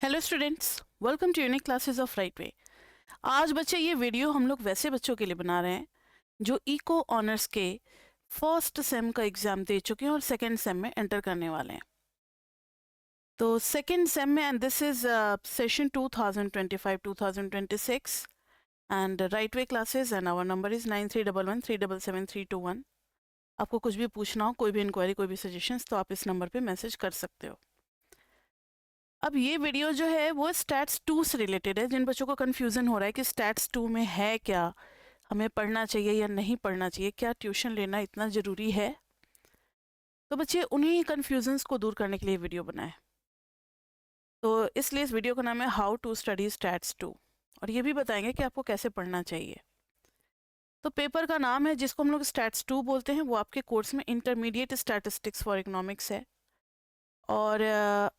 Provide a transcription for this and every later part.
Hello students, welcome to unique classes of right way. आज बच्चे ये वीडियो हम लोग वैसे बच्चों के लिए बना रहे हैं जो इको ऑनर्स के फर्स्ट सेम का एग्जाम दे चुके हैं और सेकंड सेम में एंटर करने वाले हैं। तो सेकंड सेम में, and this is session 2025-2026 and right way classes, and our number is 9311377321। आपको कुछ भी पूछना हो, कोई भी इंक्वायरी, कोई भी सजेशंस, तो आप इस नंबर पे मैसेज कर सकते हो। अब ये वीडियो जो है वो स्टैट्स 2 से रिलेटेड है। जिन बच्चों को कन्फ्यूज़न हो रहा है कि स्टैट्स 2 में है क्या, हमें पढ़ना चाहिए या नहीं पढ़ना चाहिए, क्या ट्यूशन लेना इतना ज़रूरी है, तो बच्चे उन्हीं कन्फ्यूजन्स को दूर करने के लिए वीडियो बनाए। तो इसलिए इस वीडियो का नाम है हाउ टू स्टडी स्टैट्स 2, और ये भी बताएंगे कि आपको कैसे पढ़ना चाहिए। तो पेपर का नाम है जिसको हम लोग स्टैट्स 2 बोलते हैं, वो आपके कोर्स में इंटरमीडिएट स्टैटिस्टिक्स फॉर इकोनॉमिक्स है। और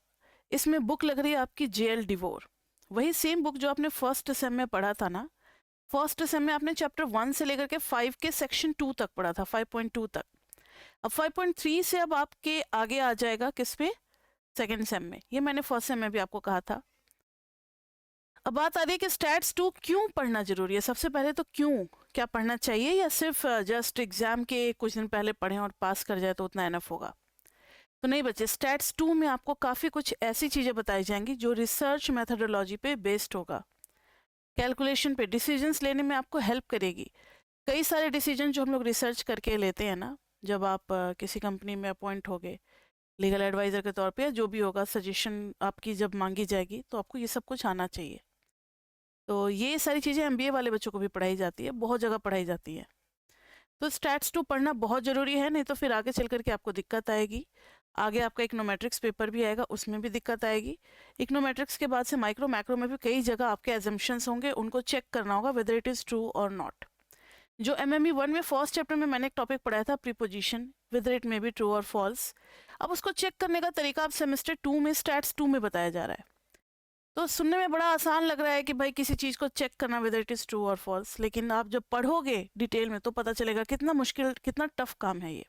इसमें बुक लग रही है आपकी जेएल डिवोर, वही सेम बुक जो आपने फर्स्ट सेम में पढ़ा था ना। फर्स्ट सेम में आपने चैप्टर 1 से लेकर के 5 के सेक्शन 2 तक पढ़ा था, 5.2 तक। अब 5.3 से अब आपके आगे आ जाएगा किस पे, सेकेंड सेम में। ये मैंने फर्स्ट सेम में भी आपको कहा था। अब बात आ रही है कि स्टैट्स 2 क्यों पढ़ना जरूरी है। सबसे पहले तो क्यों, क्या पढ़ना चाहिए, या सिर्फ जस्ट एग्जाम के कुछ दिन पहले पढ़ें और पास कर जाए तो उतना एनफ होगा। तो नहीं बच्चे, स्टैट्स 2 में आपको काफ़ी कुछ ऐसी चीज़ें बताई जाएंगी जो रिसर्च मेथडोलॉजी पे बेस्ड होगा, कैलकुलेशन पे, डिसीजंस लेने में आपको हेल्प करेगी। कई सारे डिसीजन जो हम लोग रिसर्च करके लेते हैं ना, जब आप किसी कंपनी में अपॉइंट हो गए लीगल एडवाइज़र के तौर पे, या जो भी होगा, सजेशन आपकी जब मांगी जाएगी, तो आपको ये सब कुछ आना चाहिए। तो ये सारी चीज़ें एमबीए वाले बच्चों को भी पढ़ाई जाती है, बहुत जगह पढ़ाई जाती है। तो स्टैट्स 2 पढ़ना बहुत ज़रूरी है, नहीं तो फिर आगे चल करके आपको दिक्कत आएगी। आगे आपका इकोनोमेट्रिक्स पेपर भी आएगा, उसमें भी दिक्कत आएगी। इकोनोमेट्रिक्स के बाद से माइक्रो मैक्रो में भी कई जगह आपके एजम्पशंस होंगे, उनको चेक करना होगा वेदर इट इज़ ट्रू और नॉट। जो एमएमई 1 में फर्स्ट चैप्टर में मैंने एक टॉपिक पढ़ाया था, preposition, whether it may be true और फॉल्स। अब उसको चेक करने का तरीका अब सेमेस्टर 2 में, स्टैट्स 2 में बताया जा रहा है। तो सुनने में बड़ा आसान लग रहा है कि भाई किसी चीज़ को चेक करना वेदर इट इज़ ट्रू और फॉल्स, लेकिन आप जब पढ़ोगे डिटेल में तो पता चलेगा कितना मुश्किल, कितना टफ काम है ये।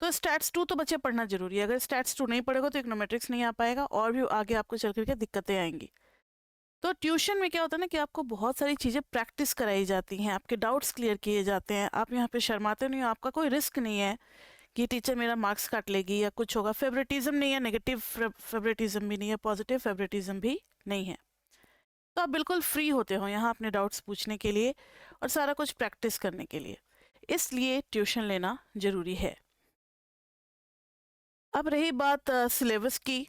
तो स्टैट्स 2 तो बच्चे पढ़ना जरूरी है। अगर स्टैट्स 2 नहीं पढ़ेगा तो इकोनोमेट्रिक्स नहीं आ पाएगा, और भी आगे आपको चल करके दिक्कतें आएंगी। तो ट्यूशन में क्या होता है ना कि आपको बहुत सारी चीज़ें प्रैक्टिस कराई जाती हैं, आपके डाउट्स क्लियर किए जाते हैं, आप यहाँ पे शर्माते नहीं हो, आपका कोई रिस्क नहीं है कि टीचर मेरा मार्क्स काट लेगी या कुछ होगा। फेवरेटिज्म नहीं है, नेगेटिव फेवरेटिज्म भी नहीं है, पॉजिटिव फेवरेटिज्म भी नहीं है। तो आप बिल्कुल फ्री होते हो यहाँ अपने डाउट्स पूछने के लिए और सारा कुछ प्रैक्टिस करने के लिए, इसलिए ट्यूशन लेना जरूरी है। अब रही बात सिलेबस की,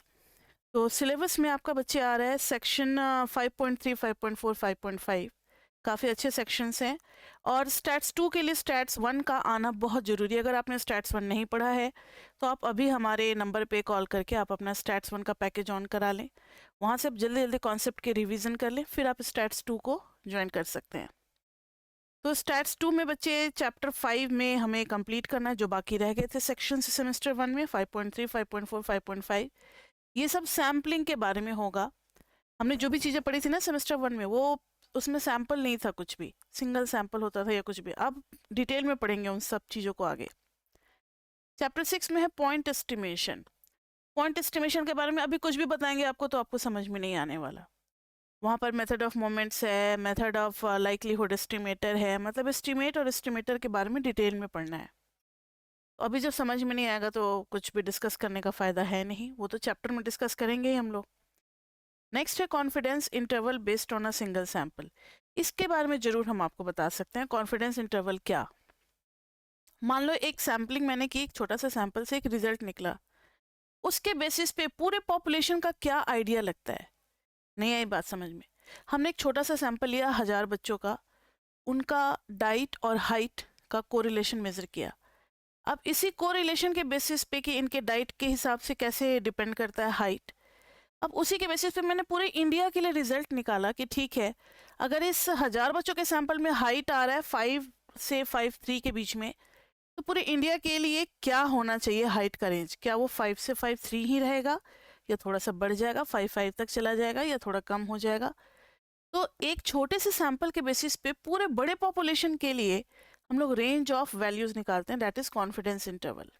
तो सिलेबस में आपका बच्चे आ रहा है सेक्शन 5.3, 5.4, 5.5, काफ़ी अच्छे सेक्शंस हैं। और स्टैट्स 2 के लिए स्टैट्स 1 का आना बहुत ज़रूरी है। अगर आपने स्टैट्स 1 नहीं पढ़ा है तो आप अभी हमारे नंबर पे कॉल करके आप अपना स्टैट्स 1 का पैकेज ऑन करा लें, वहाँ से आप जल्दी जल्दी कॉन्सेप्ट के रिवीजन कर लें, फिर आप स्टैट्स 2 को ज्वाइन कर सकते हैं। तो स्टैट्स 2 में बच्चे चैप्टर 5 में हमें कंप्लीट करना है जो बाकी रह गए थे सेक्शन सेमेस्टर 1 में, 5.3, 5.4, 5.5। ये सब सैम्पलिंग के बारे में होगा। हमने जो भी चीज़ें पढ़ी थी ना सेमेस्टर 1 में, वो उसमें सैंपल नहीं था, कुछ भी सिंगल सैंपल होता था या कुछ भी। अब डिटेल में पढ़ेंगे उन सब चीज़ों को आगे। चैप्टर 6 में है पॉइंट एस्टिमेशन। पॉइंट एस्टिमेशन के बारे में अभी कुछ भी बताएंगे आपको तो आपको समझ में नहीं आने वाला। वहाँ पर मेथड ऑफ मोमेंट्स है, मेथड ऑफ लाइकलीहुड एस्टिमेटर है, मतलब एस्टिमेट और एस्टिमेटर के बारे में डिटेल में पढ़ना है। तो अभी जब समझ में नहीं आएगा तो कुछ भी डिस्कस करने का फ़ायदा है नहीं, वो तो चैप्टर में डिस्कस करेंगे ही हम लोग। नेक्स्ट है confidence interval based on a single sample. इसके बारे में जरूर हम आपको बता सकते हैं। कॉन्फिडेंस इंटरवल क्या, मान लो एक सैम्पलिंग मैंने की, एक छोटा सा सैंपल से एक रिजल्ट निकला, उसके बेसिस पे पूरे पॉपुलेशन का क्या आइडिया लगता है, नहीं आई बात समझ में। हमने एक छोटा सा सैंपल लिया 1000 बच्चों का, उनका डाइट और हाइट का कोरिलेशन मेजर किया। अब इसी कोरिलेशन के बेसिस पे कि इनके डाइट के हिसाब से कैसे डिपेंड करता है हाइट, अब उसी के बेसिस पे मैंने पूरे इंडिया के लिए रिजल्ट निकाला कि ठीक है, अगर इस 1000 बच्चों के सैंपल में हाइट आ रहा है 5 से 5'3" के बीच में, तो पूरे इंडिया के लिए क्या होना चाहिए हाइट का रेंज, क्या वो 5 से 5'3" ही रहेगा, या थोड़ा सा बढ़ जाएगा, 5'5" तक चला जाएगा, या थोड़ा कम हो जाएगा। तो एक छोटे से सैंपल के बेसिस पे पूरे बड़े पॉपुलेशन के लिए हम लोग रेंज ऑफ वैल्यूज निकालते हैं, दैट इज कॉन्फिडेंस इंटरवल।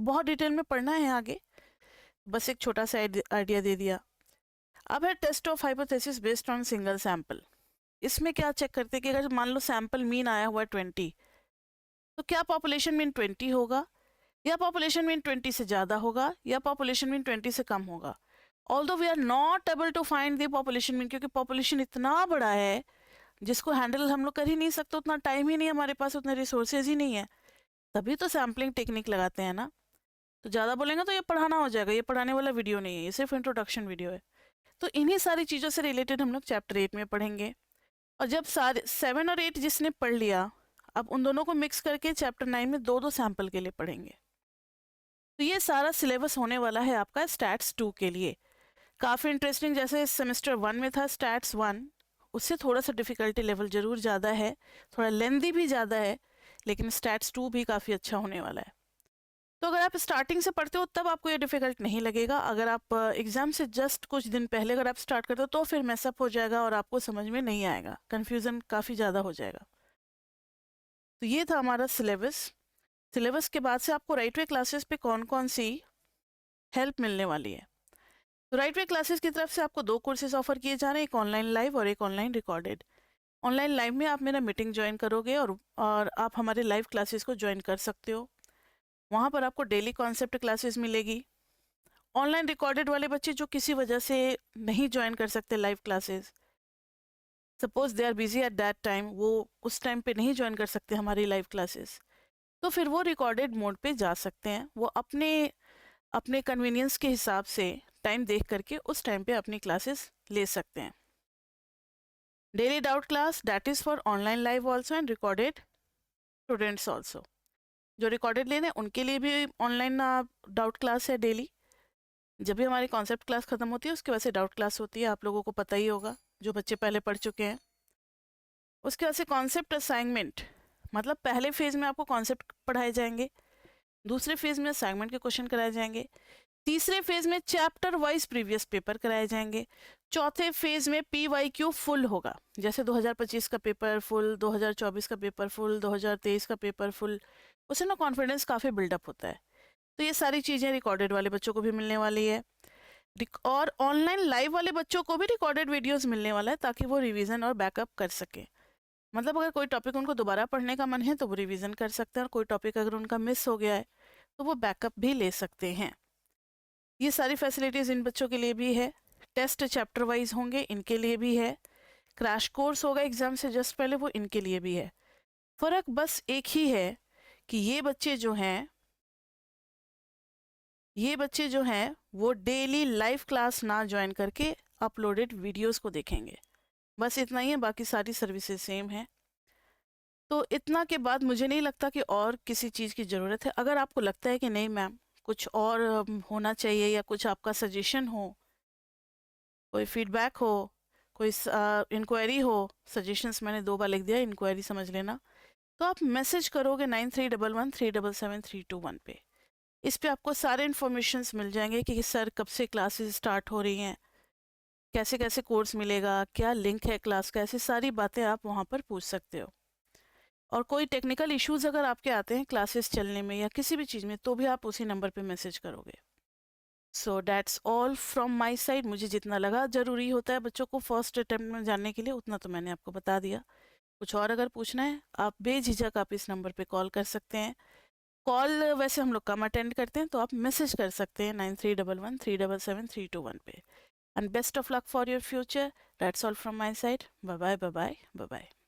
बहुत डिटेल में पढ़ना है आगे, बस एक छोटा सा आइडिया दे दिया। अब है test of hypothesis based on single sample. इसमें क्या चेक करते हैं कि अगर मान लो सैंपल मीन आया हुआ 20, तो क्या पॉपुलेशन मीन 20 होगा, या पॉपुलेशन मीन 20 से ज़्यादा होगा, या पॉपुलेशन मीन 20 से कम होगा। Although we are not able to find the population mean, क्योंकि पॉपुलेशन इतना बड़ा है जिसको हैंडल हम लोग कर ही नहीं सकते, उतना टाइम ही नहीं है हमारे पास, उतने रिसोर्सेज ही नहीं है, तभी तो सैम्पलिंग टेक्निक लगाते हैं ना। तो ज़्यादा बोलेंगे तो ये पढ़ाना हो जाएगा, ये पढ़ाने वाला वीडियो नहीं है, ये सिर्फ इंट्रोडक्शन वीडियो है। तो इन्हीं सारी चीज़ों से रिलेटेड हम लोग चैप्टर 8 में पढ़ेंगे। और जब सारे 7 और 8 जिसने पढ़ लिया, अब उन दोनों को मिक्स करके चैप्टर 9 में 2-2 सैंपल के लिए पढ़ेंगे। तो ये सारा सिलेबस होने वाला है आपका स्टैट्स 2 के लिए। काफ़ी इंटरेस्टिंग, जैसे सेमेस्टर 1 में था स्टैट्स 1, उससे थोड़ा सा डिफ़िकल्टी लेवल ज़रूर ज़्यादा है, थोड़ा लेंदी भी ज़्यादा है, लेकिन स्टैट्स 2 भी काफ़ी अच्छा होने वाला है। तो अगर आप स्टार्टिंग से पढ़ते हो तब आपको ये डिफ़िकल्ट नहीं लगेगा। अगर आप एग्ज़ाम से जस्ट कुछ दिन पहले अगर आप स्टार्ट करते हो तो फिर मैसअप हो जाएगा और आपको समझ में नहीं आएगा, कन्फ्यूज़न काफ़ी ज़्यादा हो जाएगा। तो ये था हमारा सिलेबस। सिलेबस के बाद से आपको राइट वे क्लासेस पे कौन कौन सी हेल्प मिलने वाली है। तो राइट वे क्लासेस की तरफ से आपको 2 कोर्सेज ऑफर किए जा रहे हैं, एक ऑनलाइन लाइव और एक ऑनलाइन रिकॉर्डेड। ऑनलाइन लाइव में आप मेरा मीटिंग ज्वाइन करोगे और आप हमारे लाइव क्लासेस को ज्वाइन कर सकते हो। वहाँ पर आपको डेली कॉन्सेप्ट क्लासेस मिलेगी। ऑनलाइन रिकॉर्डेड वाले बच्चे जो किसी वजह से नहीं ज्वाइन कर सकते live classes, suppose they are busy at that time, वो उस टाइम पे नहीं ज्वाइन कर सकते हमारी लाइव क्लासेस, तो फिर वो रिकॉर्डेड मोड पे जा सकते हैं। वो अपने अपने कन्वीनियंस के हिसाब से टाइम देख करके उस टाइम पे अपनी क्लासेस ले सकते हैं। Daily doubt class that is for online live also and recorded students also. जो रिकॉर्डेड ले रहे हैं उनके लिए भी ऑनलाइन डाउट क्लास है डेली। जब भी हमारी कॉन्सेप्ट क्लास ख़त्म होती है उसके बाद से डाउट क्लास होती है, आप लोगों को पता ही होगा जो बच्चे पहले पढ़ चुके हैं। उसके बाद से कॉन्सेप्ट असाइनमेंट, मतलब पहले फेज़ में आपको कॉन्सेप्ट पढ़ाए जाएंगे, दूसरे फेज़ में असाइनमेंट के क्वेश्चन कराए जाएंगे, तीसरे फेज़ में चैप्टर वाइज प्रीवियस पेपर कराए जाएंगे, चौथे फेज़ में PYQ फुल होगा, जैसे 2025 का पेपर फुल, 2024 का पेपर फुल, 2023 का पेपर फुल, उससे ना कॉन्फिडेंस काफ़ी बिल्डअप होता है। तो ये सारी चीज़ें रिकॉर्डेड वाले बच्चों को भी मिलने वाली है। और ऑनलाइन लाइव वाले बच्चों को भी रिकॉर्डेड वीडियोस मिलने वाला है ताकि वो रिवीजन और बैकअप कर सके। मतलब अगर कोई टॉपिक उनको दोबारा पढ़ने का मन है तो वो रिवीजन कर सकते हैं, और कोई टॉपिक अगर उनका मिस हो गया है तो वो बैकअप भी ले सकते हैं। ये सारी फैसिलिटीज़ इन बच्चों के लिए भी है। टेस्ट चैप्टर वाइज होंगे, इनके लिए भी है। क्रैश कोर्स होगा एग्ज़ाम से जस्ट पहले, वो इनके लिए भी है। फ़र्क बस एक ही है कि ये बच्चे जो हैं वो डेली लाइव क्लास ना ज्वाइन करके अपलोडेड वीडियोस को देखेंगे, बस इतना ही है, बाकी सारी सर्विसेज सेम है। तो इतना के बाद मुझे नहीं लगता कि और किसी चीज़ की ज़रूरत है। अगर आपको लगता है कि नहीं मैम कुछ और होना चाहिए, या कुछ आपका सजेशन हो, कोई फीडबैक हो, कोई इंक्वायरी हो, सजेशंस मैंने 2 बार लिख दिया, इंक्वायरी समझ लेना, तो आप मैसेज करोगे 9311377321 पे। इस पे आपको सारे इन्फॉर्मेशंस मिल जाएंगे कि सर कब से क्लासेस स्टार्ट हो रही हैं, कैसे कैसे कोर्स मिलेगा, क्या लिंक है क्लास का, ऐसी सारी बातें आप वहाँ पर पूछ सकते हो। और कोई टेक्निकल इश्यूज़ अगर आपके आते हैं क्लासेस चलने में या किसी भी चीज़ में, तो भी आप उसी नंबर पे मैसेज करोगे। So that's all from my side. मुझे जितना लगा ज़रूरी होता है बच्चों को फर्स्ट अटेम्प्ट में जानने के लिए, उतना तो मैंने आपको बता दिया। कुछ और अगर पूछना है आप बेझिझक आप इस नंबर पे कॉल कर सकते हैं। कॉल वैसे हम लोग कम अटेंड करते हैं, तो आप मैसेज कर सकते हैं 9311377321 पे। And best of luck for your future. That's all from my side. Bye bye bye bye bye bye.